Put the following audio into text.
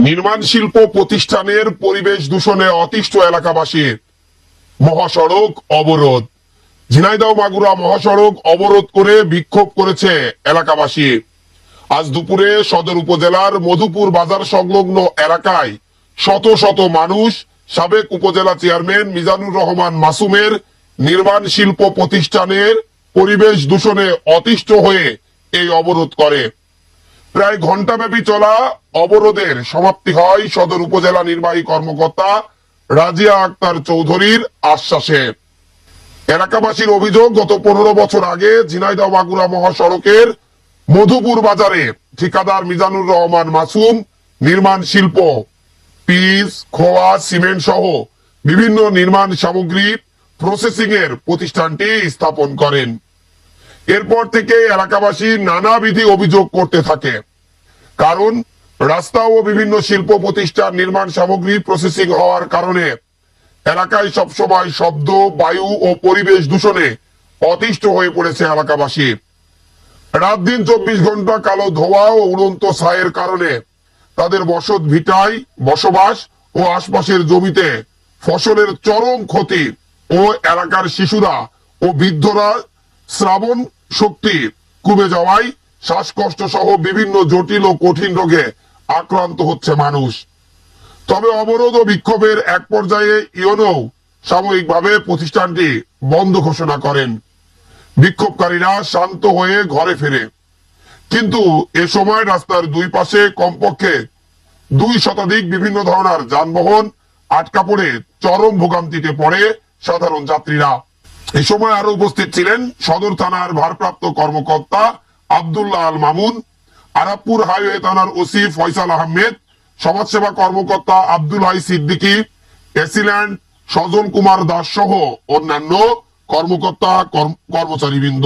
নির্মাণ শিল্প প্রতিষ্ঠানের পরিবেশ দূষণে অতিষ্ঠ এলাকাবাসীর মহাসড়ক অবরোধ। ঝিনাইদহ মাগুরা মহাসড়ক অবরোধ করে বিক্ষোভ করেছে এলাকাবাসী। আজ দুপুরে সদর উপজেলার মধুপুর বাজার সংলগ্ন এলাকায় শত শত মানুষ সাবেক উপজেলা চেয়ারম্যান মিজানুর রহমান মাসুমের নির্মাণ শিল্প প্রতিষ্ঠানের পরিবেশ দূষণে অতিষ্ঠ হয়ে এই অবরোধ করে। প্রায় ঘণ্টাব্যাপী চলা অবরোধের সমাপ্তি হয় সদর উপজেলা নির্বাহী কর্মকর্তা রাজিয়া আক্তার চৌধুরীর আশ্বাসে। এলাকাবাসীর অভিযোগ, গত 15 বছর আগে ঝিনাইদহ মাগুরা মহাসড়কের মধুপুর বাজারে ঠিকাদার মিজানুর রহমান মাসুম নির্মাণ শিল্প পিচ, খোয়া, সিমেন্ট সহ বিভিন্ন নির্মাণ সামগ্রী প্রসেসিং এর প্রতিষ্ঠানটি স্থাপন করেন। এরপর থেকে এলাকাবাসী নানাবিধি অভিযোগ করতে থাকে। কারণ রাস্তা ও বিভিন্ন শিল্প প্রতিষ্ঠান নির্মাণ সামগ্রী প্রসেসিং হওয়ার কারণে এলাকায় সবসময় শব্দ, বায়ু ও পরিবেশ দূষণে অতিষ্ঠ হয়ে পড়েছে এলাকাবাসী। রাত দিন 24 ঘন্টা কালো ধোঁয়া ও উড়ন্ত ছায়ের কারণে তাদের বসত ভিটায় বসবাস ও আশপাশের জমিতে ফসলের চরম ক্ষতি ও এলাকার শিশুরা ও বৃদ্ধরা শ্রাবণ শক্তি কমে যাওয়ায় শ্বাসকষ্ট সহ বিভিন্ন জটিল ও কঠিন রোগে আক্রান্ত হচ্ছে মানুষ। তবে অবরোধ ও বিক্ষোভের এক পর্যায়ে ইউনো সাময়িকভাবে প্রতিষ্ঠানটি বন্ধ ঘোষণা করেন। বিক্ষোভকারীরা শান্ত হয়ে ঘরে ফেরে, কিন্তু এ সময় রাস্তার দুই পাশে কমপক্ষে 2 শতাধিক বিভিন্ন ধরনের যানবাহন আটকা পড়ে চরম ভোগান্তিতে পড়ে সাধারণ যাত্রীরা। এই সময় আরো উপস্থিত ছিলেন সদর থানার ভারপ্রাপ্ত কর্মকর্তা আব্দুল্লাহ আল মামুন, আরাবপুর হাইওয়ে থানার ওসি ফয়সাল আহমেদ, সমাজসেবা কর্মকর্তা আব্দুল হাই সিদ্দিকী, এসিল্যান্ড সজন কুমার দাস সহ অন্যান্য কর্মকর্তা কর্মচারীবৃন্দ।